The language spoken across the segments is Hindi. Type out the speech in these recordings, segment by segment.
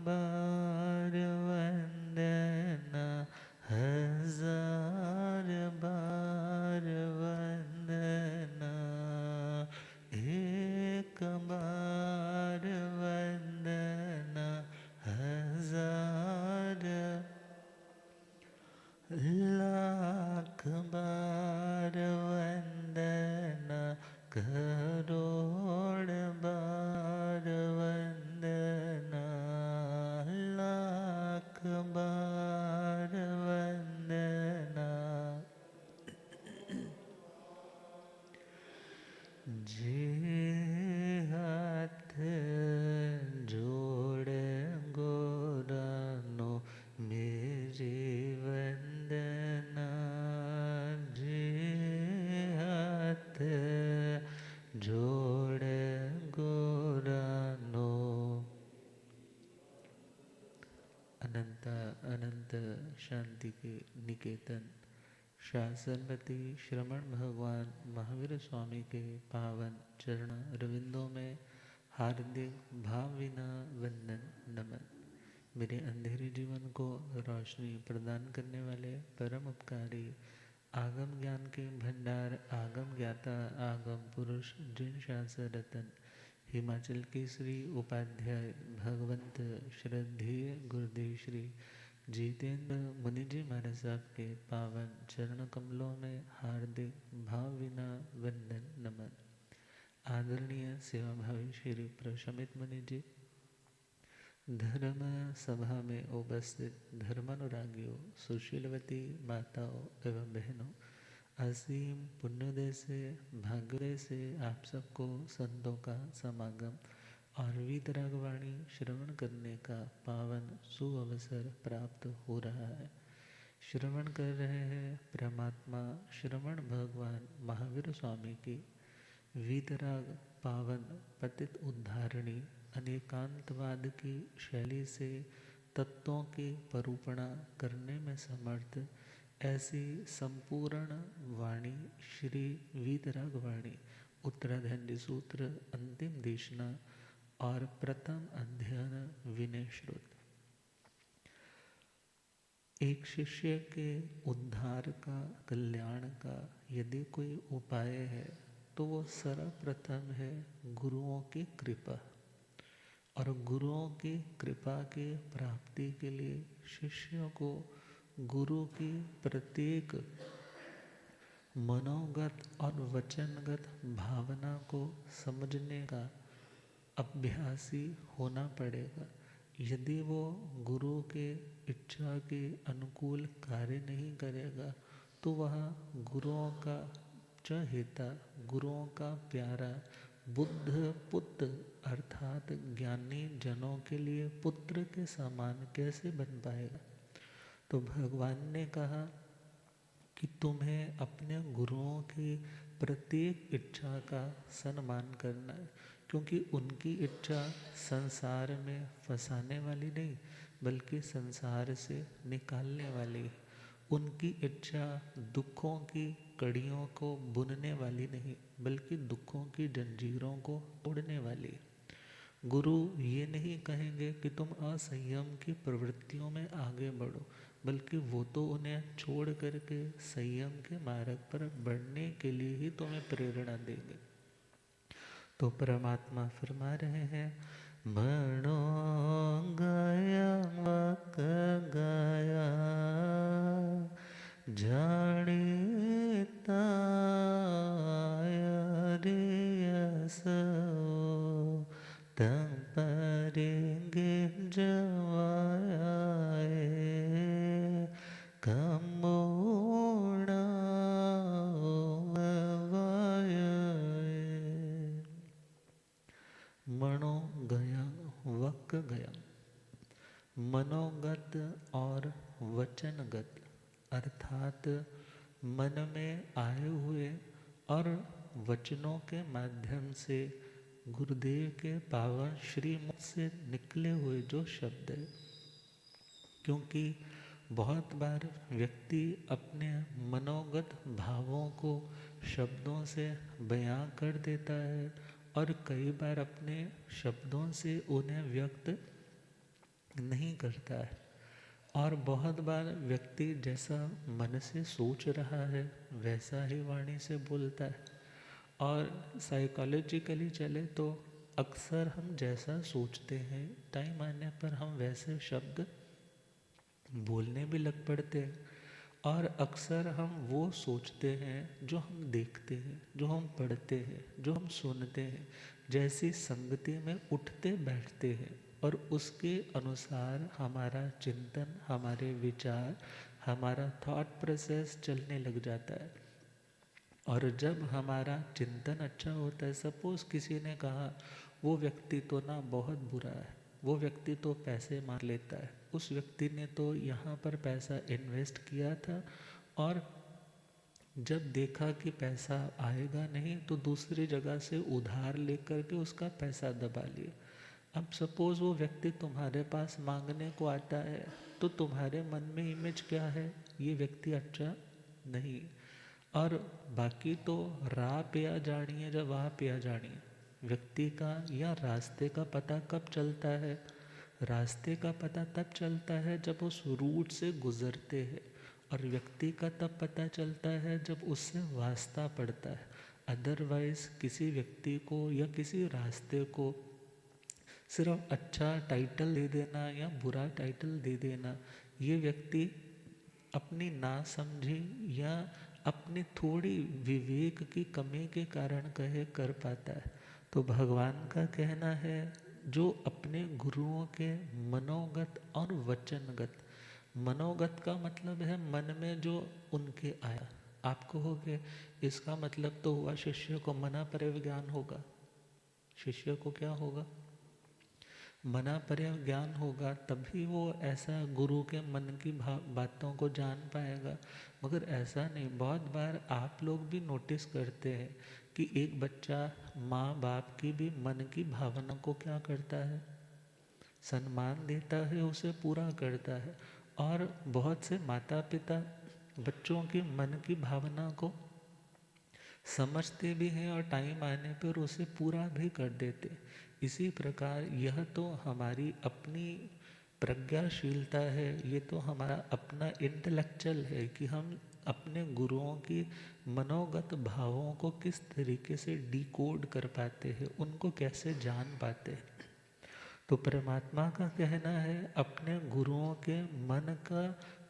बार वंदना, हजार बार वंदना, एक बार वंदना, हजार लाख बार वंदना, करोड़ बार वंदना, लाख बार वंदना। जे हाथ जोड़ गोरानो मेरी वंदना, जे हाथ जोड़ गोरानो। अनंत अनंत शांति के निकेतन शासनपति श्रमण भगवान महावीर स्वामी के पावन चरण रविंदों में हार्दिक भावभीना वंदन नमन। मेरे अंधेरे जीवन को रोशनी प्रदान करने वाले परम उपकारी आगम ज्ञान के भंडार आगम ज्ञाता आगम पुरुष जिन शास्त्र रतन हिमाचल केसरी उपाध्याय भगवंत श्रद्धेय गुरुदेव श्री जितेंद्र मुनि जी महाराज साहब के पावन चरण कमलों में हार्दिक भावभीना वंदन नमन। आदरणीय सेवाभावी श्री प्रशमित मुनि जी, धर्म सभा में उपस्थित धर्मानुरागियों, सुशीलवती माताओं एवं बहनों, असीम पुण्योदय से भाग्योदय से आप सबको संतों का समागम और वीतरागवाणी श्रवण करने का पावन सुअवसर प्राप्त हो रहा है। श्रवण कर रहे हैं परमात्मा श्रवण भगवान महावीर स्वामी की वीतराग पावन पतित उद्धारणी अनेकांतवाद की शैली से तत्वों की परूपणा करने में समर्थ ऐसी संपूर्ण वाणी श्री वीतराग वाणी उत्तराधंडी सूत्र अंतिम देशना और प्रथम अध्ययन विनय श्रुत। एक शिष्य के उद्धार का कल्याण का यदि कोई उपाय है तो वो सर्वप्रथम है गुरुओं की कृपा। और गुरुओं की कृपा की प्राप्ति के लिए शिष्यों को गुरु की प्रत्येक मनोगत और वचनगत भावना को समझने का अभ्यासी होना पड़ेगा। यदि वो गुरु के इच्छा के अनुकूल कार्य नहीं करेगा तो वह गुरुओं का चहेता, गुरुओं का प्यारा, बुद्ध पुत्र अर्थात ज्ञानी जनों के लिए पुत्र के समान कैसे बन पाएगा। तो भगवान ने कहा कि तुम्हें अपने गुरुओं की प्रत्येक इच्छा का सम्मान करना है, क्योंकि उनकी इच्छा संसार में फंसाने वाली नहीं बल्कि संसार से निकालने वाली। उनकी इच्छा दुखों की कड़ियों को बुनने वाली नहीं बल्कि दुखों की जंजीरों को तोड़ने वाली। गुरु ये नहीं कहेंगे कि तुम असंयम की प्रवृत्तियों में आगे बढ़ो, बल्कि वो तो उन्हें छोड़ करके संयम के मार्ग पर बढ़ने के लिए ही तुम्हें प्रेरणा देंगे। तो परमात्मा फरमा रहे हैं, मनो गया मक गया जानिता सो तम परेंगे जवाए कमोड़ा मनो गया वक गया। मनोगत और वचनगत अर्थात मन में आए हुए और वचनों के माध्यम से गुरुदेव के पावन श्रीमुख से निकले हुए जो शब्द है। क्योंकि बहुत बार व्यक्ति अपने मनोगत भावों को शब्दों से बयां कर देता है और कई बार अपने शब्दों से उन्हें व्यक्त करता है। और बहुत बार व्यक्ति जैसा मन से सोच रहा है वैसा ही वाणी से बोलता है। और साइकोलॉजिकली चले तो अक्सर हम जैसा सोचते हैं टाइम आने पर हम वैसे शब्द बोलने भी लग पड़ते हैं। और अक्सर हम वो सोचते हैं जो हम देखते हैं, जो हम पढ़ते हैं, जो हम सुनते हैं, जैसी संगति में उठते बैठते हैं और उसके अनुसार हमारा चिंतन, हमारे विचार, हमारा थॉट प्रोसेस चलने लग जाता है। और जब हमारा चिंतन अच्छा होता है, सपोज किसी ने कहा वो व्यक्ति तो ना बहुत बुरा है, वो व्यक्ति तो पैसे मार लेता है, उस व्यक्ति ने तो यहाँ पर पैसा इन्वेस्ट किया था और जब देखा कि पैसा आएगा नहीं तो दूसरी जगह से उधार लेकर के उसका पैसा दबा लिया। अब सपोज वो व्यक्ति तुम्हारे पास मांगने को आता है तो तुम्हारे मन में इमेज क्या है, ये व्यक्ति अच्छा नहीं। और बाकी तो राह पे आ जानी है जब वहाँ पे आ जानी है। व्यक्ति का या रास्ते का पता कब चलता है? रास्ते का पता तब चलता है जब उस रूट से गुजरते हैं, और व्यक्ति का तब पता चलता है जब उससे वास्ता पड़ता है। अदरवाइज किसी व्यक्ति को या किसी रास्ते को सिर्फ अच्छा टाइटल दे देना या बुरा टाइटल दे देना, ये व्यक्ति अपनी नासमझी या अपनी थोड़ी विवेक की कमी के कारण कहे कर पाता है। तो भगवान का कहना है जो अपने गुरुओं के मनोगत और वचनगत, मनोगत का मतलब है मन में जो उनके आया, आप कहोगे इसका मतलब तो हुआ शिष्य को मना पर ज्ञान होगा। शिष्य को क्या होगा? मना पर ज्ञान होगा, तभी वो ऐसा गुरु के मन की बातों को जान पाएगा। मगर ऐसा नहीं, बहुत बार आप लोग भी नोटिस करते हैं कि एक बच्चा माँ बाप की भी मन की भावना को क्या करता है, सम्मान देता है, उसे पूरा करता है। और बहुत से माता पिता बच्चों की मन की भावना को समझते भी हैं और टाइम आने पर उसे पूरा भी कर देते। इसी प्रकार यह तो हमारी अपनी प्रज्ञाशीलता है, ये तो हमारा अपना इंटेलेक्चुअल है कि हम अपने गुरुओं की मनोगत भावों को किस तरीके से डिकोड कर पाते हैं, उनको कैसे जान पाते हैं। तो परमात्मा का कहना है अपने गुरुओं के मन का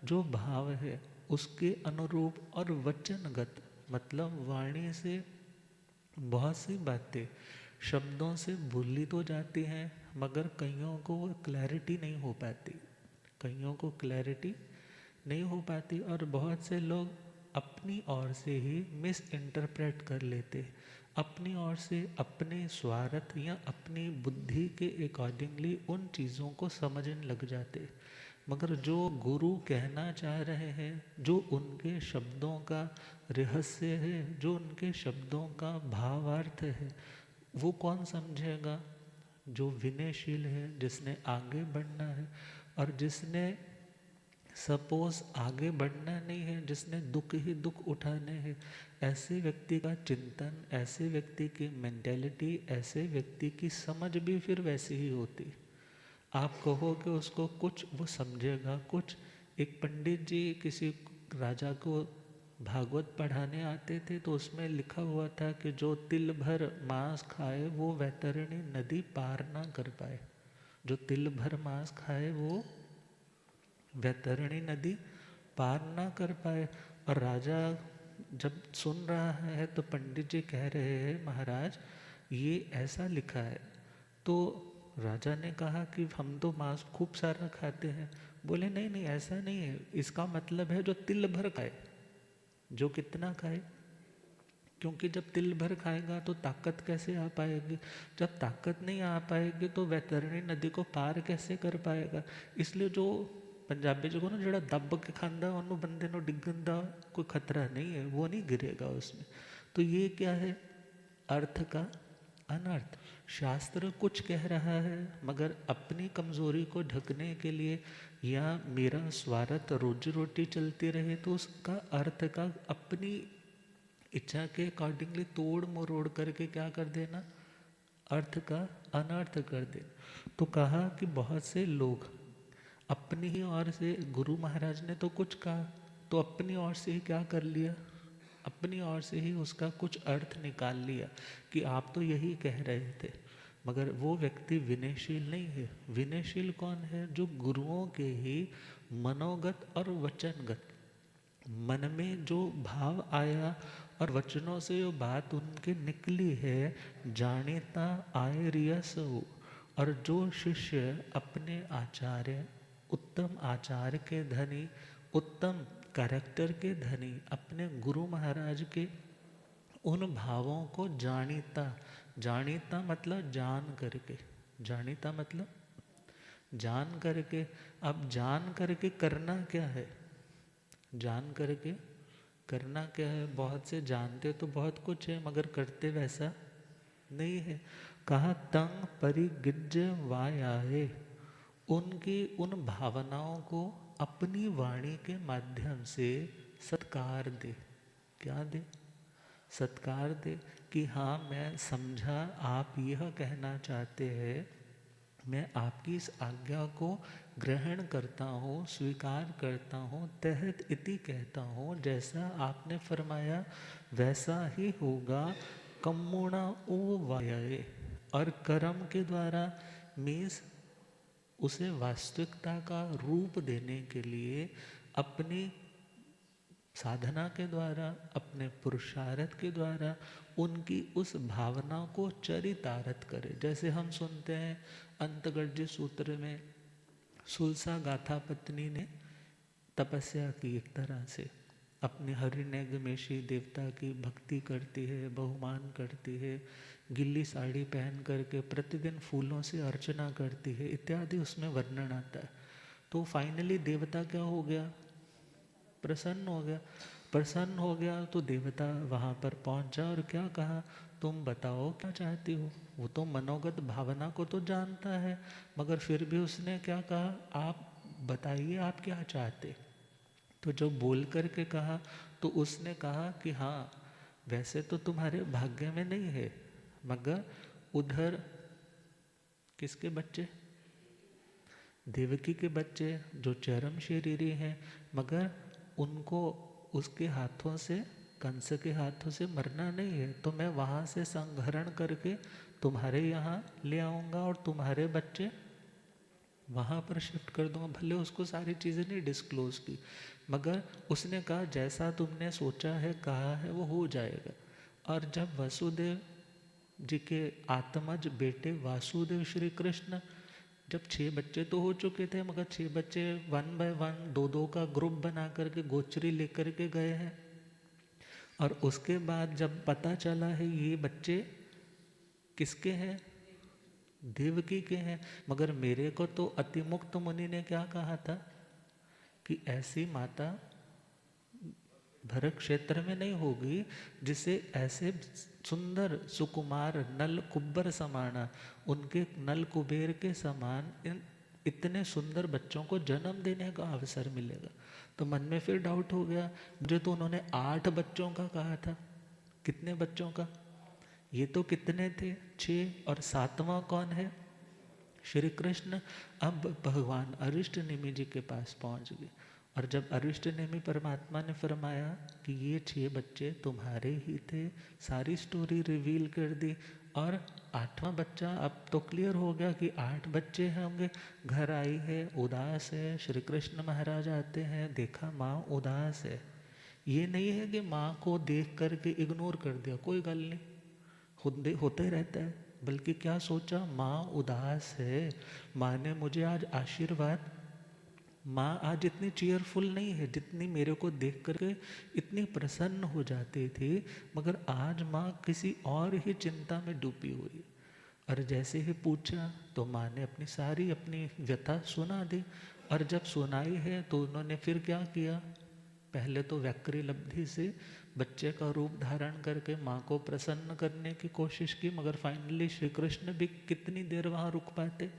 जो भाव है उसके अनुरूप और वचनगत, मतलब वाणी से बहुत सी बातें शब्दों से बोली तो जाती हैं मगर कईयों को क्लैरिटी नहीं हो पाती, कईयों को क्लैरिटी नहीं हो पाती। और बहुत से लोग अपनी ओर से ही मिस इंटरप्रेट कर लेते, अपनी ओर से अपने स्वार्थ या अपनी बुद्धि के अकॉर्डिंगली उन चीज़ों को समझने लग जाते। मगर जो गुरु कहना चाह रहे हैं, जो उनके शब्दों का रहस्य है, जो उनके शब्दों का भावार्थ है, वो कौन समझेगा? जो विनयशील है, जिसने आगे बढ़ना है और जिसने सपोज आगे बढ़ना नहीं है, जिसने दुख ही दुख उठाने हैं, ऐसे व्यक्ति का चिंतन, ऐसे व्यक्ति की मेंटेलिटी, ऐसे व्यक्ति की समझ भी फिर वैसी ही होती। आप कहोगे उसको कुछ, वो समझेगा कुछ। एक पंडित जी किसी राजा को भागवत पढ़ाने आते थे तो उसमें लिखा हुआ था कि जो तिल भर मांस खाए वो वैतरणी नदी पार ना कर पाए। जो तिल भर मांस खाए वो वैतरणी नदी पार ना कर पाए। और राजा जब सुन रहा है तो पंडित जी कह रहे हैं महाराज ये ऐसा लिखा है। तो राजा ने कहा कि हम तो मांस खूब सारा खाते हैं। बोले नहीं नहीं ऐसा नहीं है, इसका मतलब है जो तिल भर खाए। जो कितना खाए? क्योंकि जब तिल भर खाएगा तो ताकत कैसे आ पाएगी? जब ताकत नहीं आ पाएगी तो वैतरणी नदी को पार कैसे कर पाएगा? इसलिए जो पंजाबी जो ना जड़ा दब के खांदा उन्होंने बंदे नो डिगन दा कोई खतरा नहीं है, वो नहीं गिरेगा उसमें। तो ये क्या है? अर्थ का अनर्थ। शास्त्र कुछ कह रहा है मगर अपनी कमजोरी को ढकने के लिए या मेरा स्वार्थ रोजी रोटी चलती रहे तो उसका अर्थ का अपनी इच्छा के अकॉर्डिंगली तोड़ मरोड़ करके क्या कर देना? अर्थ का अनर्थ कर देना। तो कहा कि बहुत से लोग अपनी ही ओर से गुरु महाराज ने तो कुछ कहा, तो अपनी ओर से ही क्या कर लिया, अपनी ओर से ही उसका कुछ अर्थ निकाल लिया कि आप तो यही कह रहे थे। मगर वो व्यक्ति विनयशील नहीं है। विनयशील कौन है? जो गुरुओं के ही मनोगत और वचनगत, मन में जो भाव आया और वचनों से जो बात उनके निकली है, जानीता आय रियसु। और जो शिष्य अपने आचार्य, उत्तम आचार्य के धनी, उत्तम कैरेक्टर के धनी, अपने गुरु महाराज के उन भावों को जानीता, जानीता मतलब जान करके, जानीता मतलब जान करके। अब जान करके करना क्या है? जान करके करना क्या है? बहुत से जानते तो बहुत कुछ है मगर करते वैसा नहीं है। कहा तंग परिगिज वायाहे, उनकी उन भावनाओं को अपनी वाणी के माध्यम से सत्कार दे। क्या दे? सत्कार दे कि हाँ मैं समझा, आप यह कहना चाहते हैं, मैं आपकी इस आज्ञा को ग्रहण करता हूँ, स्वीकार करता हूँ, तहत इति कहता हूँ, जैसा आपने फरमाया वैसा ही होगा। कम्मुणा ओ वाये, और कर्म के द्वारा मीन्स उसे वास्तविकता का रूप देने के लिए अपनी साधना के द्वारा, अपने पुरुषार्थ के द्वारा उनकी उस भावना को चरितार्थ करे। जैसे हम सुनते हैं अंतगर्ज सूत्र में सुलसा गाथा पत्नी ने तपस्या की, एक तरह से अपने हरिनेगमेशी देवता की भक्ति करती है, बहुमान करती है, गिल्ली साड़ी पहन करके प्रतिदिन फूलों से अर्चना करती है इत्यादि उसमें वर्णन आता है। तो फाइनली देवता क्या हो गया? प्रसन्न हो गया। प्रसन्न हो गया तो देवता वहाँ पर पहुँचा और क्या कहा, तुम बताओ क्या चाहती हो। वो तो मनोगत भावना को तो जानता है, मगर फिर भी उसने क्या कहा, आप बताइए आप क्या चाहते। तो जब बोल करके कहा तो उसने कहा कि हाँ वैसे तो तुम्हारे भाग्य में नहीं है, मगर उधर किसके बच्चे? देवकी के बच्चे जो चरम शरीरी हैं, मगर उनको उसके हाथों से, कंस के हाथों से मरना नहीं है, तो मैं वहाँ से संहरण करके तुम्हारे यहाँ ले आऊँगा और तुम्हारे बच्चे वहाँ पर शिफ्ट कर दूँगा। भले उसको सारी चीज़ें नहीं डिस्क्लोज की, मगर उसने कहा जैसा तुमने सोचा है, कहा है, वो हो जाएगा। और जब वसुदेव जी के आत्मज बेटे वासुदेव श्री कृष्ण, जब 6 बच्चे तो हो चुके थे, मगर 6 बच्चे 1 बाय 1 2 का ग्रुप बना करके गोचरी लेकर के गए हैं। और उसके बाद जब पता चला है ये बच्चे किसके हैं? देवकी के हैं। मगर मेरे को तो अतिमुक्त मुनि ने क्या कहा था कि ऐसी माता भरत क्षेत्र में नहीं होगी जिसे ऐसे सुंदर सुकुमार नल कुब्बर समाना, उनके नल कुबेर के समान इतने सुंदर बच्चों को जन्म देने का अवसर मिलेगा। तो मन में फिर डाउट हो गया। मुझे तो उन्होंने 8 बच्चों का कहा था, कितने बच्चों का? ये तो कितने थे? 6, और 7वां कौन है? श्री कृष्ण। अब भगवान अरिष्ट नेमि जी के पास पहुंच गए, और जब अरिष्ट नेमि परमात्मा ने फरमाया कि ये 6 बच्चे तुम्हारे ही थे, सारी स्टोरी रिवील कर दी। और 8वां बच्चा अब तो क्लियर हो गया कि 8 बच्चे होंगे। घर आई है, उदास है, श्री कृष्ण महाराज आते हैं, देखा माँ उदास है। ये नहीं है कि माँ को देख करके इग्नोर कर दिया, कोई गल नहीं, होता ही रहता है, बल्कि क्या सोचा, माँ उदास है, माँ ने मुझे आज आशीर्वाद, माँ आज इतनी चीयरफुल नहीं है जितनी मेरे को देख करके इतनी प्रसन्न हो जाती थी, मगर आज माँ किसी और ही चिंता में डूबी हुई। और जैसे ही पूछा तो माँ ने अपनी व्यथा सुना दी। और जब सुनाई है तो उन्होंने फिर क्या किया, पहले तो व्याकृ लब्धि से बच्चे का रूप धारण करके माँ को प्रसन्न करने की कोशिश की, मगर फाइनली श्री कृष्ण भी कितनी देर वहाँ रुक पाते।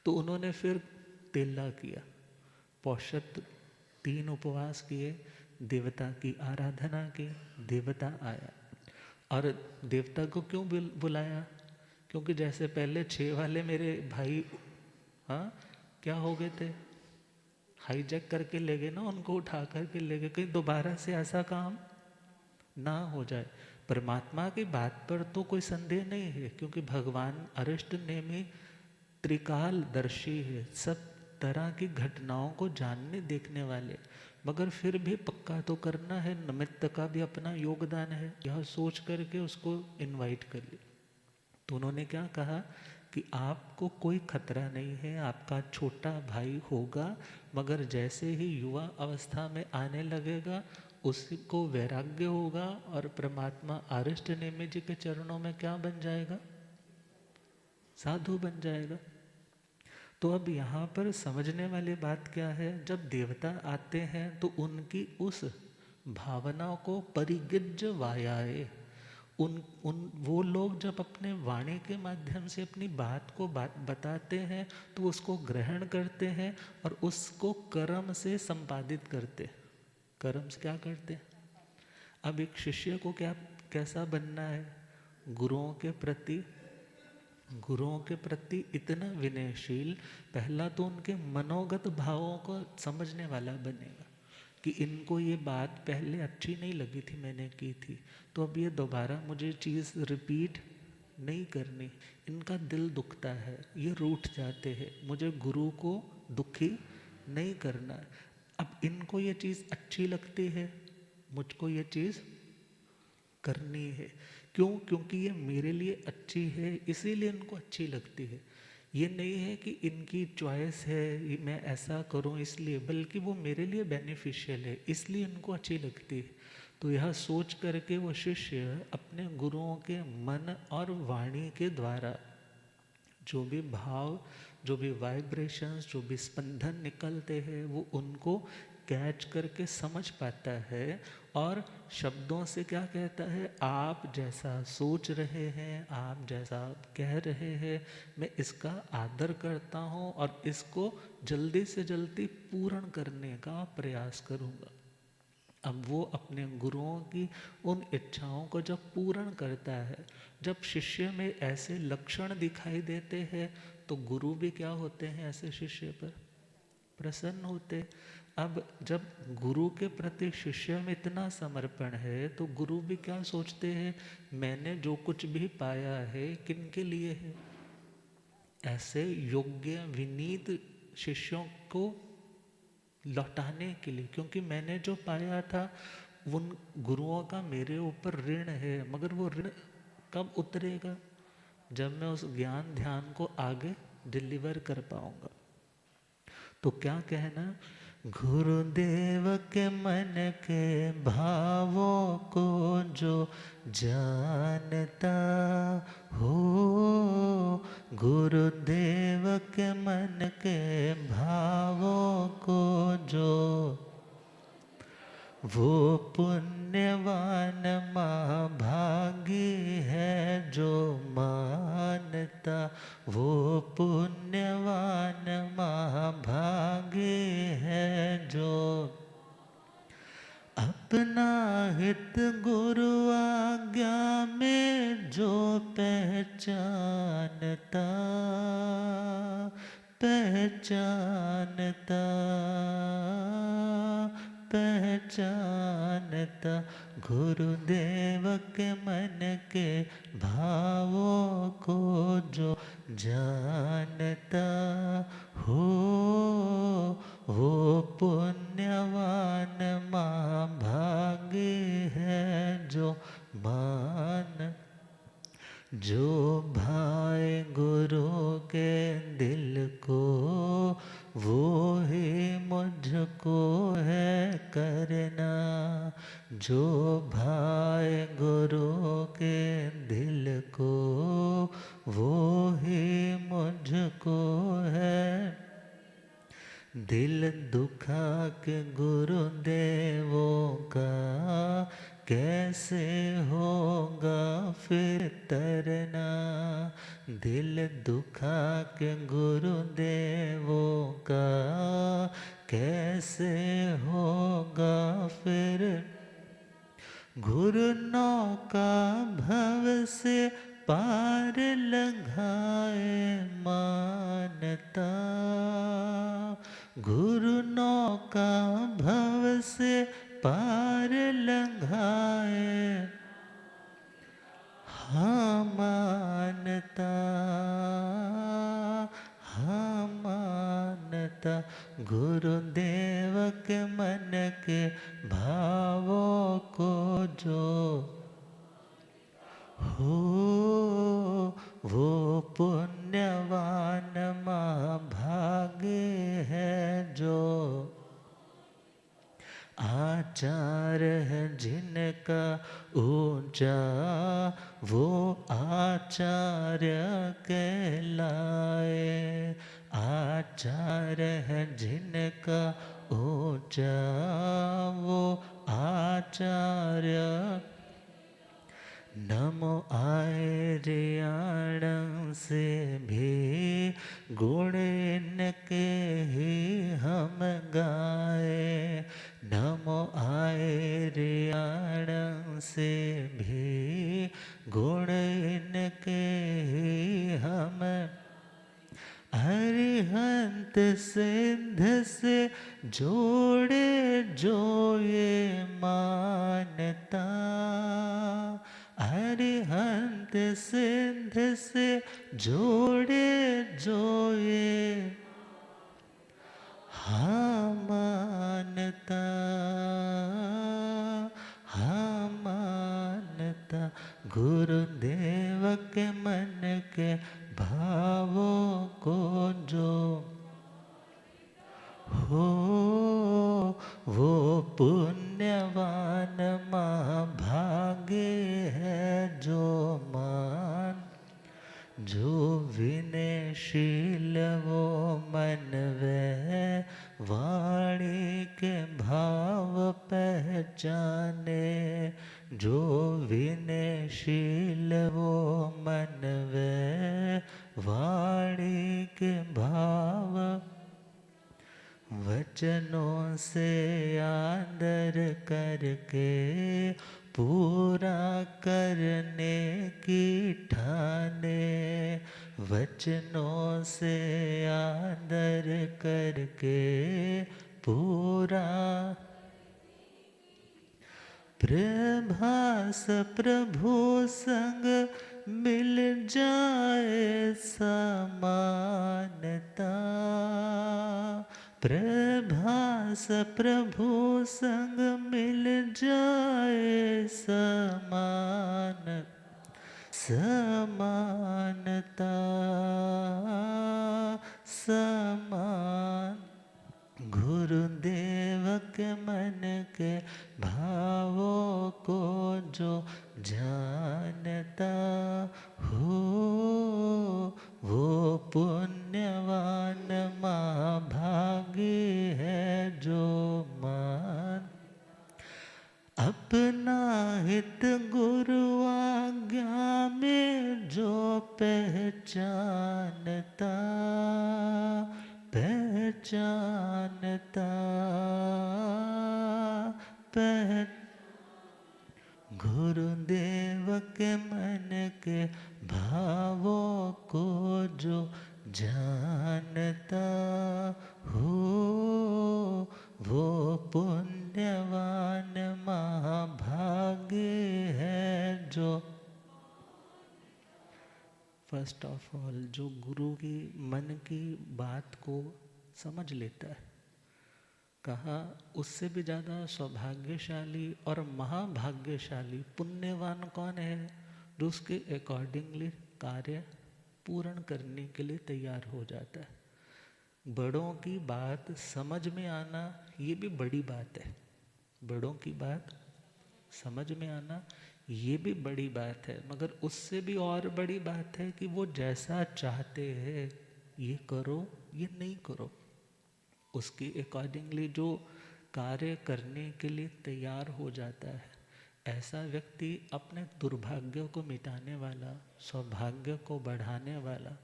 तो उन्होंने फिर तेला किया, पौषत 3 उपवास किए, देवता की आराधना की, देवता आया। और देवता को क्यों बुलाया? क्योंकि जैसे पहले 6 वाले मेरे भाई, हाँ, क्या हो गए थे? हाईजैक करके ले गए ना, उनको उठा करके ले गए, कहीं दोबारा से ऐसा काम ना हो जाए। परमात्मा की बात पर तो कोई संदेह नहीं है, क्योंकि भगवान अरिष्ट नेमी त्रिकालदर्शी है, सब तरह की घटनाओं को जानने देखने वाले। मगर फिर भी पक्का तो करना है, निमित्त का भी अपना योगदान है, यह सोच करके उसको इनवाइट कर लिया। तो उन्होंने क्या कहा कि आपको कोई खतरा नहीं है, आपका छोटा भाई होगा, मगर जैसे ही युवा अवस्था में आने लगेगा उसको वैराग्य होगा और परमात्मा अरिष्ट नेमि जी के चरणों में क्या बन जाएगा? साधु बन जाएगा। तो अब यहाँ पर समझने वाली बात क्या है, जब देवता आते हैं तो उनकी उस भावना को परिगिज वायाए, उन वो लोग जब अपने वाणी के माध्यम से अपनी बात को बताते हैं तो उसको ग्रहण करते हैं और उसको कर्म से संपादित करते हैं। कर्म से क्या करते हैं? अब एक शिष्य को क्या कैसा बनना है? गुरुओं के प्रति इतना विनयशील, पहला तो उनके मनोगत भावों को समझने वाला बनेगा कि इनको ये बात पहले अच्छी नहीं लगी थी, मैंने की थी, तो अब ये दोबारा मुझे चीज़ रिपीट नहीं करनी। इनका दिल दुखता है, ये रूठ जाते हैं, मुझे गुरु को दुखी नहीं करना। अब इनको ये चीज़ अच्छी लगती है, मुझको ये चीज़ करनी है। क्यों? क्योंकि ये मेरे लिए अच्छी है, इसीलिए इनको अच्छी लगती है। ये नहीं है कि इनकी चॉइस है, मैं ऐसा करूं इसलिए, बल्कि वो मेरे लिए बेनिफिशियल है, इसलिए इनको अच्छी लगती है। तो यह सोच करके वो शिष्य अपने गुरुओं के मन और वाणी के द्वारा जो भी भाव, जो भी वाइब्रेशंस, जो भी स्पंदन निकलते हैं, वो उनको कैच करके समझ पाता है और शब्दों से क्या कहता है, आप जैसा सोच रहे हैं, आप जैसा कह रहे हैं, मैं इसका आदर करता हूँ और इसको जल्दी से जल्दी पूर्ण करने का प्रयास करूँगा। अब वो अपने गुरुओं की उन इच्छाओं को जब पूर्ण करता है, जब शिष्य में ऐसे लक्षण दिखाई देते हैं, तो गुरु भी क्या होते हैं, ऐसे शिष्य पर प्रसन्न होते। अब जब गुरु के प्रति शिष्य में इतना समर्पण है, तो गुरु भी क्या सोचते हैं, मैंने जो कुछ भी पाया है किन के लिए है? ऐसे योग्य विनीत शिष्यों को लौटाने के लिए, क्योंकि मैंने जो पाया था उन गुरुओं का मेरे ऊपर ऋण है, मगर वो ऋण कब उतरेगा? जब मैं उस ज्ञान ध्यान को आगे डिलीवर कर पाऊंगा। तो क्या कहना, गुरुदेव के मन के भावों को जो जानता हो, गुरुदेव के मन के भावों को जो, वो पुण्यवान महाभागी है जो मानता, वो पुण्यवान महाभागी है जो अपना हित गुरु आज्ञा में जो पहचानता, पहचानता, पहचानता, गुरुदेव के मन के भावों को जो जानता हो, वो पुण्यवान महाभागी है जो मान, जो भाई गुरु के दिल को, वो ही मुझको है करना, जो भाई गुरु के दिल को, वो ही मुझको है। दिल दुखा के गुरुदेवों का कैसे होगा फिर तरना, दिल दुखा के गुरुदेवों का कैसे होगा फिर, गुरु नौका भव से पार लगाए मानता, गुरु नौका भव से पार लंघाए, हाँ मानता, हाँ मानता। गुरुदेव के मन के भावों को जो हो, वो पुण्यवान महाभागे है जो। आचार है जिनका ऊंचा, वो आचार्य कहलाए। आचार है जिनका ऊंचा, वो आचार्य। नमो आए रियाणं से भी, गुण इनके ही हम गाए। नमो आए रियाणं से भी, गुण इनके ही हम। अरिहंत सिंध से जोड़े जो ये मानता, अरिहंत सिंध से जोड़े जो ये, हाँ मानता, हाँ मानता। गुरुदेव के मन के भावों को जो हो, वो पुण्यवान महाभागे है जो मान। जो विनयशील वो मन वह वाणी के भाव पहचाने। जो विनयशील वो मन वह वाणी के भाव, वचनों से आदर करके पूरा करने की ठाने। वचनों से आदर करके पूरा, प्रभास प्रभु संग मिल जाए समानता। प्रभास प्रभु संग मिल जाए समान, समानता, समान। गुरुदेव के मन के भावों को जो जानता हो, वो पुण्यवान महाभागी है जो मान। अपना हित गुरु आज्ञा में जो पहचानता, पहचानता, गुरुदेव के मन के भावों को जो जानता हो, वो पुण्यवान महाभागे है जो। फर्स्ट ऑफ ऑल, जो गुरु की मन की बात को समझ लेता है, कहा उससे भी ज़्यादा सौभाग्यशाली और महाभाग्यशाली पुण्यवान कौन है, जो उसके अकॉर्डिंगली कार्य पूर्ण करने के लिए तैयार हो जाता है। बड़ों की बात समझ में आना ये भी बड़ी बात है। बड़ों की बात समझ में आना ये भी बड़ी बात है, मगर उससे भी और बड़ी बात है कि वो जैसा चाहते हैं ये करो, ये नहीं करो। उसके अकॉर्डिंगली जो कार्य करने के लिए तैयार हो जाता है, ऐसा व्यक्ति अपने दुर्भाग्य को मिटाने वाला, सौभाग्य को बढ़ाने वाला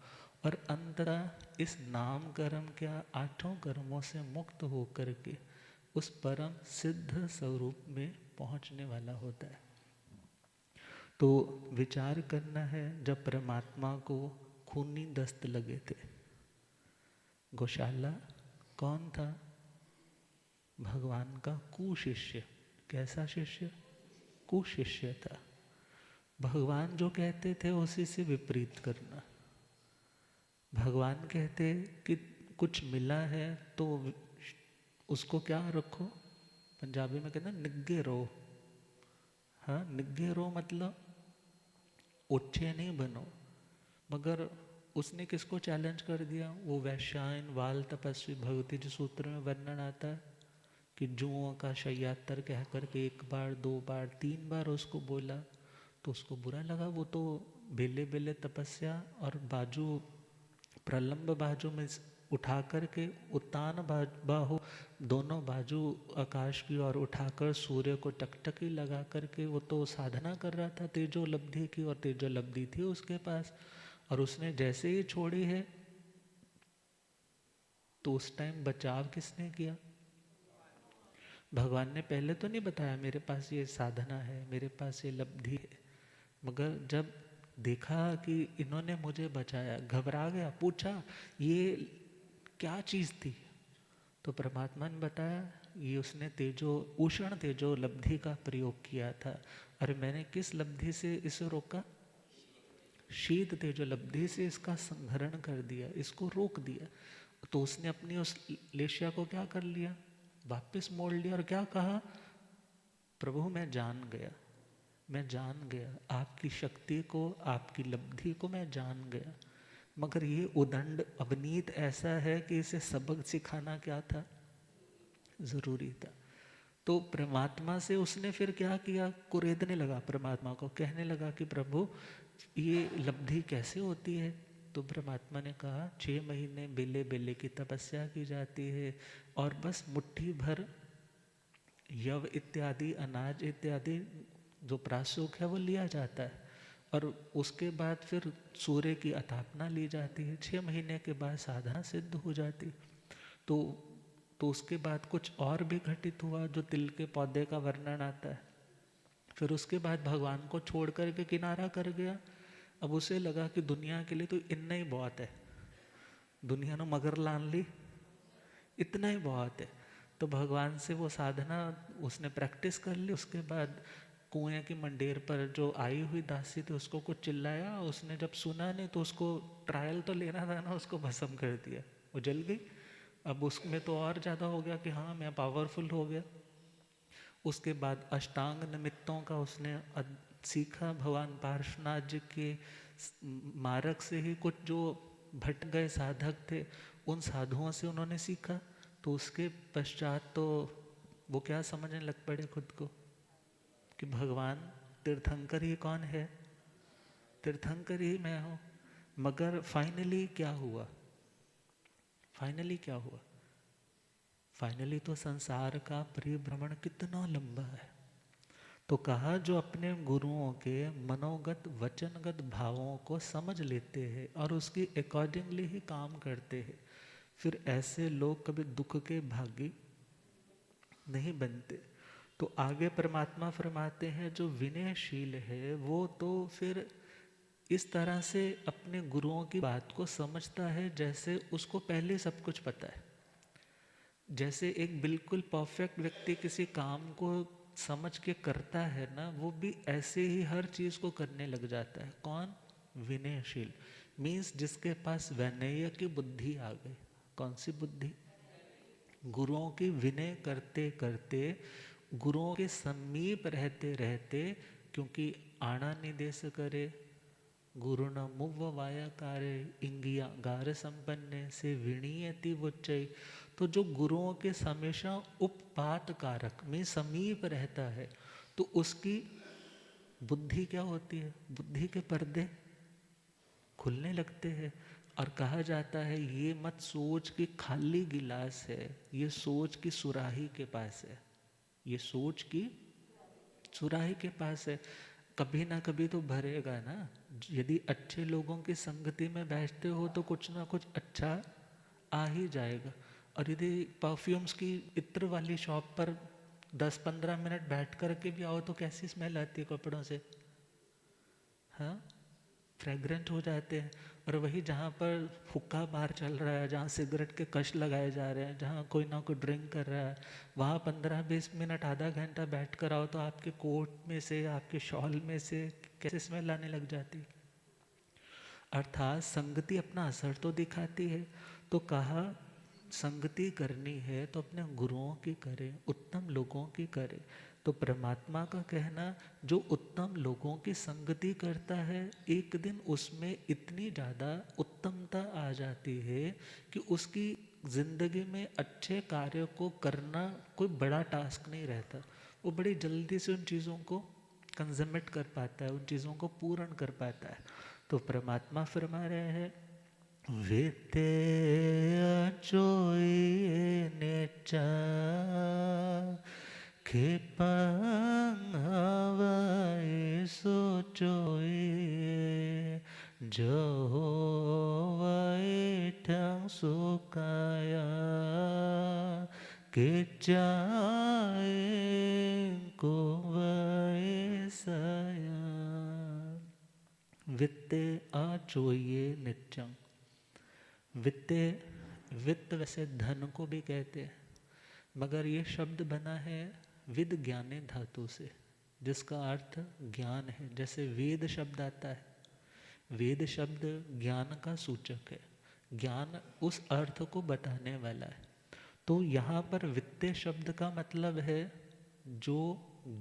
और अंततः इस नाम कर्म के 8 कर्मों से मुक्त होकर के उस परम सिद्ध स्वरूप में पहुंचने वाला होता है। तो विचार करना है, जब परमात्मा को खूनी दस्त लगे थे, गौशाला कौन था? भगवान का कुशिष्य। कैसा शिष्य? कुशिष्य था। भगवान जो कहते थे उसी से विपरीत करना। भगवान कहते कि कुछ मिला है तो उसको क्या रखो, पंजाबी में कहते हैं निग्गे रहो। हाँ, निग्गे रहो मतलब ओछे नहीं बनो। मगर उसने किसको चैलेंज कर दिया? वो वैश्यायन वाल तपस्वी भगवती जी सूत्र में वर्णन आता है कि जुओं का शय्यातर कह करके 1 बार 2 बार 3 बार उसको बोला, तो उसको बुरा लगा। वो तो बेले बेले तपस्या और बाजू प्रलंब बाजू में उठा करके उत्तान बाहु दोनों बाजू आकाश की ओर उठाकर सूर्य को टकटकी लगा करके वो तो साधना कर रहा था तेजोलब्धि की, और तेजोलब्धि थी उसके पास। और उसने जैसे ही छोड़ी है तो उस टाइम बचाव किसने किया? भगवान ने पहले तो नहीं बताया मेरे पास ये साधना है, मेरे पास ये लब्धि है। मगर जब देखा कि इन्होंने मुझे बचाया, घबरा गया, पूछा ये क्या चीज़ थी? तो परमात्मा ने बताया ये उसने उषण तेजो लब्धि का प्रयोग किया था। अरे मैंने किस लब्धि से इसे रोका? शीत तेजो लब्धि से इसका संहरण कर दिया, इसको रोक दिया। तो उसने अपनी उस लेशिया को क्या कर लिया? वापस मोड़ लिया और क्या कहा? प्रभु मैं जान गया, मैं जान गया आपकी शक्ति को, आपकी लब्धि को मैं जान गया। मगर ये उदंड अवनीत ऐसा है कि इसे सबक सिखाना क्या था? जरूरी था। तो परमात्मा से उसने फिर क्या किया? कुरेदने लगा, परमात्मा को कहने लगा कि प्रभु ये लब्धि कैसे होती है? तो परमात्मा ने कहा 6 महीने बेले बेले की तपस्या की जाती है और बस मुट्ठी भर यव इत्यादि अनाज इत्यादि जो प्रासुक है वो लिया जाता है, और उसके बाद फिर सूर्य की अतापना ली जाती है। 6 महीने के बाद साधना सिद्ध हो जाती। तो तो उसके बाद कुछ और भी घटित हुआ जो तिल के पौधे का वर्णन आता है। फिर उसके बाद भगवान को छोड़ करके किनारा कर गया। अब उसे लगा कि दुनिया के लिए तो इतना ही बहुत है, दुनिया ने मगर लान ली, इतना ही बहुत है। तो भगवान से वो साधना उसने प्रैक्टिस कर ली। उसके बाद कुएं की मंडेर पर जो आई हुई दासी थी उसको कुछ चिल्लाया, उसने जब सुना नहीं तो उसको ट्रायल तो लेना था ना, उसको भस्म कर दिया, वो जल गई। अब उसमें तो और ज़्यादा हो गया कि हाँ मैं पावरफुल हो गया। उसके बाद अष्टांग निमित्तों का उसने सीखा। भगवान पार्श्वनाथ जी के मार्ग से ही कुछ जो भट गए साधक थे उन साधुओं से उन्होंने सीखा। तो उसके पश्चात तो वो क्या समझने लग पड़े खुद को कि भगवान तीर्थंकर ही कौन है? तीर्थंकर ही मैं हूँ। मगर फाइनली क्या हुआ? फाइनली क्या हुआ? फाइनली तो संसार का परिभ्रमण कितना लंबा है। तो कहा जो अपने गुरुओं के मनोगत वचनगत भावों को समझ लेते हैं और उसके अकॉर्डिंगली ही काम करते हैं, फिर ऐसे लोग कभी दुख के भागी नहीं बनते। तो आगे परमात्मा फरमाते हैं जो विनयशील है वो तो फिर इस तरह से अपने गुरुओं की बात को समझता है जैसे उसको पहले सब कुछ पता है। जैसे एक बिल्कुल परफेक्ट व्यक्ति किसी काम को समझ के करता है ना, वो भी ऐसे ही हर चीज़ को करने लग जाता है। कौन? विनयशील मीन्स जिसके पास विनय की बुद्धि आ गई। कौन सी बुद्धि? गुरुओं की विनय करते करते, गुरुओं के समीप रहते रहते, क्योंकि आना निदेश करे गुरु न मुव वाया कार्य इंगिया गार संपन्न से विणीयति वुच्चय। तो जो गुरुओं के हमेशा उपपात कारक में समीप रहता है तो उसकी बुद्धि क्या होती है? बुद्धि के पर्दे खुलने लगते हैं। और कहा जाता है ये मत सोच कि खाली गिलास है, ये सोच कि सुराही के पास है, ये सोच कि सुराही के पास है। कभी ना कभी तो भरेगा ना। यदि अच्छे लोगों की संगति में बैठते हो तो कुछ ना कुछ अच्छा आ ही जाएगा। और यदि परफ्यूम्स की इत्र वाली शॉप पर 10-15 मिनट बैठ कर के भी आओ तो कैसी स्मेल आती है कपड़ों से? हाँ, फ्रेग्रेंट हो जाते हैं। और वही जहाँ पर हुक्का बार चल रहा है, जहाँ सिगरेट के कश लगाए जा रहे हैं, जहाँ कोई ना कोई ड्रिंक कर रहा है, वहाँ 15-20 मिनट आधा घंटा बैठ कर आओ तो आपके कोट में से, आपके शॉल में से कैसे स्मेल आने लग जाती। अर्थात संगति अपना असर तो दिखाती है। तो कहा संगति करनी है तो अपने गुरुओं की करें, उत्तम लोगों की करें। तो परमात्मा का कहना, जो उत्तम लोगों की संगति करता है, एक दिन उसमें इतनी ज़्यादा उत्तमता आ जाती है कि उसकी ज़िंदगी में अच्छे कार्य को करना कोई बड़ा टास्क नहीं रहता। वो बड़ी जल्दी से उन चीज़ों को कंजमिट कर पाता है, उन चीज़ों को पूर्ण कर पाता है। तो परमात्मा फरमा रहे हैं, विद्या चोई नेचा खेपंग हवाई सोचोई जो वै ठंग सुकाया के चाय को वै साया। वित्ते आचोये नित्यं। वित्ते, वित्त वैसे धन को भी कहते हैं, मगर ये शब्द बना है विद ज्ञाने धातु से, जिसका अर्थ ज्ञान है। जैसे वेद शब्द आता है, वेद शब्द ज्ञान का सूचक है, ज्ञान उस अर्थ को बताने वाला है। तो यहाँ पर वित्ते शब्द का मतलब है जो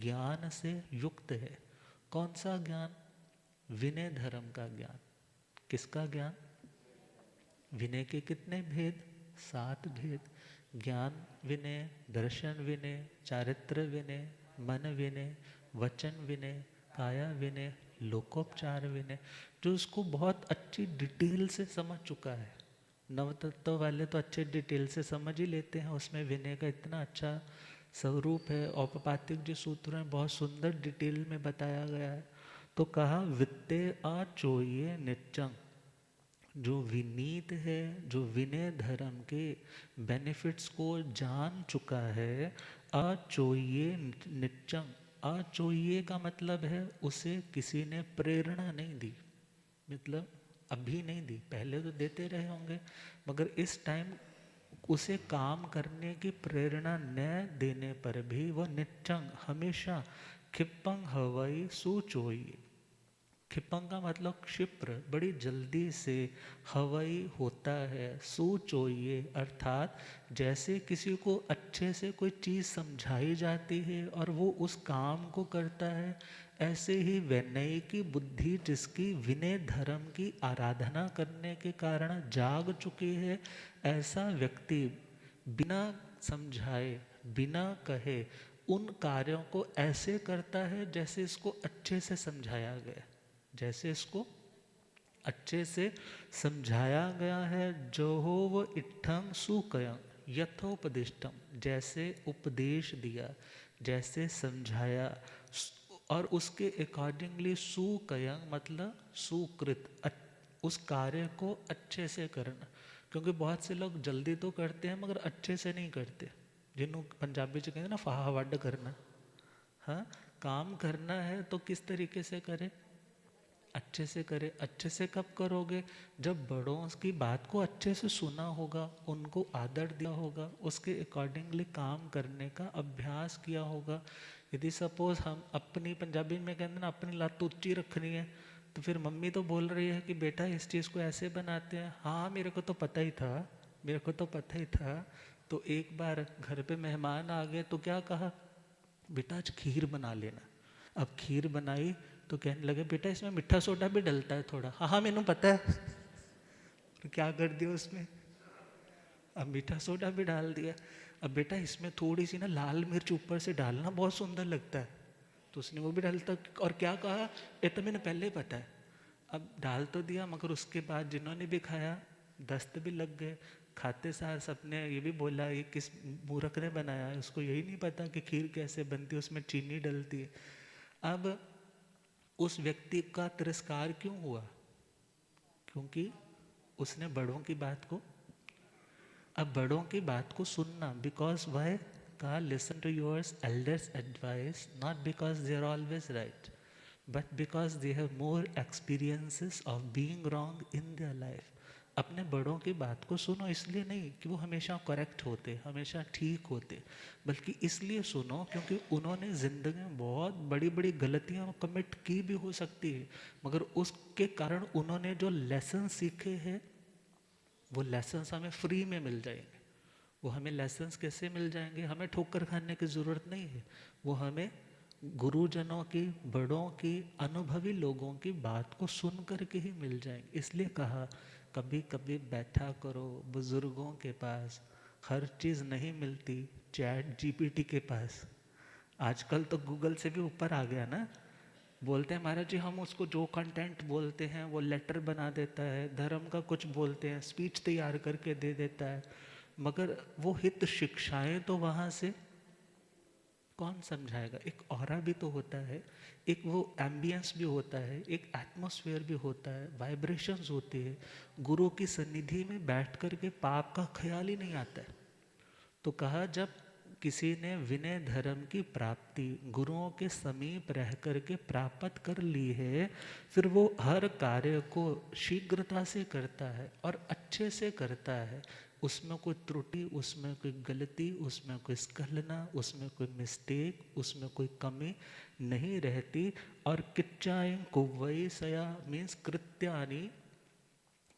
ज्ञान से युक्त है। कौन सा ज्ञान? विनय धर्म का ज्ञान। किसका ज्ञान? विनय के कितने भेद? 7 भेद। ज्ञान विनय, दर्शन विनय, चारित्र विनय, मन विनय, वचन विनय, काया विनय, लोकोपचार विनय। जो उसको बहुत अच्छी डिटेल से समझ चुका है। नवतत्व वाले तो अच्छे डिटेल से समझ ही लेते हैं, उसमें विनय का इतना अच्छा स्वरूप है। औपपातिक जो सूत्र हैं बहुत सुंदर डिटेल में बताया गया है। तो कहा वित्ते आचोये नित्यं। जो विनीत है, जो विनय धर्म के बेनिफिट्स को जान चुका है, आचोये नित्यं। आचोये का मतलब है उसे किसी ने प्रेरणा नहीं दी, मतलब अभी नहीं दी, पहले तो देते रहे होंगे, मगर इस टाइम उसे काम करने की प्रेरणा न देने पर भी वह नित्यं हमेशा क्षिपंग हवाई सुचोई। क्षिपंग का मतलब क्षिप्र, बड़ी जल्दी से हवाई होता है। सुचोइए अर्थात जैसे किसी को अच्छे से कोई चीज़ समझाई जाती है और वो उस काम को करता है, ऐसे ही विनय की बुद्धि जिसकी विनय धर्म की आराधना करने के कारण जाग चुकी है, ऐसा व्यक्ति बिना समझाए, बिना कहे उन कार्यों को ऐसे करता है जैसे इसको अच्छे से समझाया गया, जैसे इसको अच्छे से समझाया गया है। जो हो वो इट्ठं सुकयं यथोपदिष्टम, जैसे उपदेश दिया, जैसे समझाया, और उसके अकॉर्डिंगली सुकयं मतलब सुकृत, उस कार्य को अच्छे से करना। क्योंकि बहुत से लोग जल्दी तो करते हैं मगर अच्छे से नहीं करते, जिन्हों पंजाबी च कहते ना फाहा वड्ड करना। हाँ, काम करना है तो किस तरीके से करें? अच्छे से करें। अच्छे से कब करोगे? जब बड़ों की बात को अच्छे से सुना होगा, उनको आदर दिया होगा, उसके अकॉर्डिंगली काम करने का अभ्यास किया होगा। यदि सपोज हम अपनी, पंजाबी में कहते हैं ना, अपनी लात ऊंची रखनी है, तो फिर मम्मी तो बोल रही है कि बेटा इस चीज़ को ऐसे बनाते हैं। हाँ मेरे को तो पता ही था, मेरे को तो पता ही था। तो एक बार घर पे मेहमान आ गए तो क्या कहा, बेटा आज खीर बना लेना। अब खीर बनाई तो कहने लगे बेटा इसमें मीठा सोडा भी डलता है थोड़ा। हाँ हाँ मैंने पता है। तो क्या कर दिया उसमें, अब मीठा सोडा भी डाल दिया। अब बेटा इसमें थोड़ी सी ना लाल मिर्च ऊपर से डालना, बहुत सुंदर लगता है। तो उसने वो भी डालता, और क्या कहा, ये तो मैंने पहले ही पता है। अब डाल तो दिया, मगर उसके बाद जिन्होंने भी खाया दस्त भी लग गए। खाते सार सबने ये भी बोला ये किस मूर्ख ने बनाया है, उसको यही नहीं पता कि खीर कैसे बनती है, उसमें चीनी डलती है। अब उस व्यक्ति का तिरस्कार क्यों हुआ? क्योंकि उसने बड़ों की बात को, अब बड़ों की बात को सुनना, बिकॉज वाई का listen to yours elders advice, not because they are always right, but because they have more experiences of being wrong in their life. अपने बड़ों की बात को सुनो इसलिए नहीं कि वो हमेशा करेक्ट होते, हमेशा ठीक होते, बल्कि इसलिए सुनो क्योंकि उन्होंने ज़िंदगी में बहुत बड़ी बड़ी गलतियां कमिट की भी हो सकती है, मगर उसके कारण उन्होंने जो लेसन सीखे हैं वो लेसन्स हमें फ्री में मिल जाएंगे। वो हमें लेसन्स कैसे मिल जाएंगे? हमें ठोकर खाने की ज़रूरत नहीं है, वो हमें गुरुजनों की, बड़ों की, अनुभवी लोगों की बात को सुन कर के ही मिल जाएंगे। इसलिए कहा कभी कभी बैठा करो बुजुर्गों के पास, हर चीज़ नहीं मिलती चैट जीपीटी के पास। आजकल तो गूगल से भी ऊपर आ गया ना। बोलते हैं महाराज जी हम उसको जो कंटेंट बोलते हैं वो लेटर बना देता है, धर्म का कुछ बोलते हैं स्पीच तैयार करके दे देता है, मगर वो हित शिक्षाएं तो वहाँ से कौन समझाएगा? एक ऑरा भी तो होता है, एक वो एम्बियंस भी होता है, एक एटमॉस्फेयर भी होता है, वाइब्रेशंस होती है। गुरु की सन्निधि में बैठ कर के पाप का ख्याल ही नहीं आता है। तो कहा जब किसी ने विनय धर्म की प्राप्ति गुरुओं के समीप रह कर के प्राप्त कर ली है, फिर वो हर कार्य को शीघ्रता से करता है और अच्छे से करता है। उसमें कोई त्रुटि, उसमें कोई गलती, उसमें कोई स्खलना, उसमें कोई मिस्टेक, उसमें कोई कमी नहीं रहती। और किच्चाएं कुवई सया मीन्स कृत्यानि,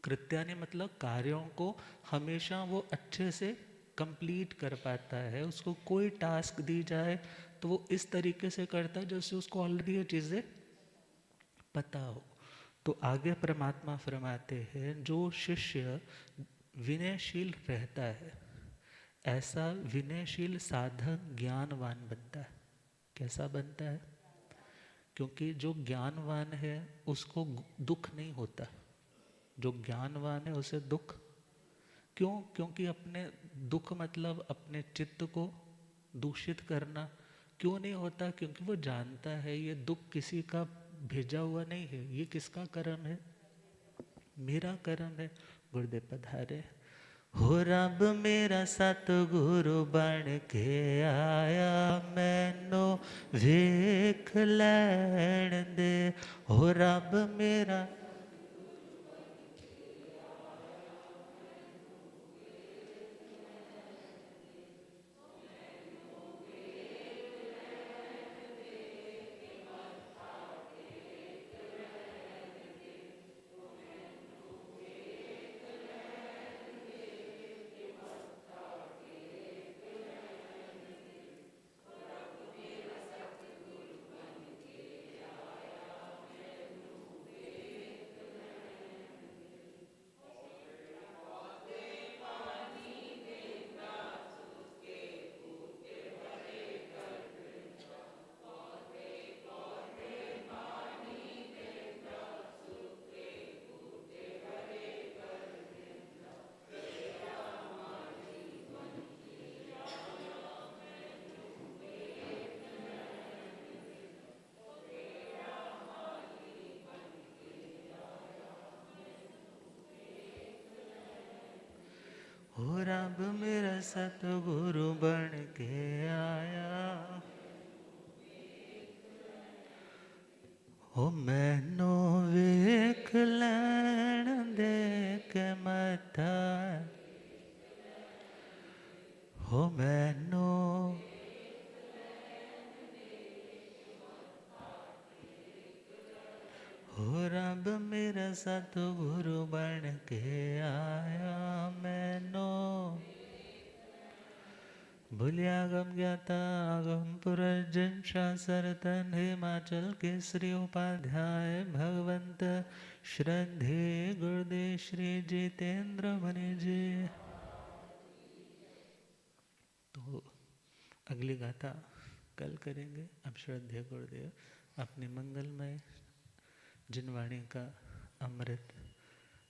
कृत्यानि मतलब कार्यों को हमेशा वो अच्छे से कंप्लीट कर पाता है। उसको कोई टास्क दी जाए तो वो इस तरीके से करता है जैसे उसको ऑलरेडी ये चीज़ें पता हो। तो आगे परमात्मा फरमाते हैं जो शिष्य विनयशील रहता है ऐसा विनयशील साधक ज्ञानवान बनता है। कैसा बनता है? क्योंकि जो ज्ञानवान है उसको दुख नहीं होता। जो ज्ञानवान है उसे दुख क्यों? क्योंकि अपने दुख मतलब अपने चित्त को दूषित करना क्यों नहीं होता? क्योंकि वो जानता है ये दुख किसी का भेजा हुआ नहीं है, ये किसका कर्म है? मेरा कर्म है। गुरुदेव पधारे। हो रब मेरा सतगुरु बन के आया, मैनू वेख लैण दे। हो रब मेरा हो रब मेरा सतगुरु बन के आया, हो मैनू वेख लैण दे के मथा, हो मैनू हो रब मेरा सतगुरु बन के आया, मैनू भूलिया गम ज्ञाता गम पुरजन शासरतन हिमाचल केसरी उपाध्याय भगवंत श्रद्धे गुरुदेव श्री जितेंद्र मणि जी। तो अगली गाथा कल करेंगे। अब श्रद्धेय गुरुदेव अपने मंगलमय जिनवाणी का अमृत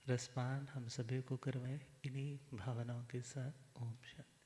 रसपान हम सभी को करवाएं। इन्हीं भावनाओं के साथ ओम शांति।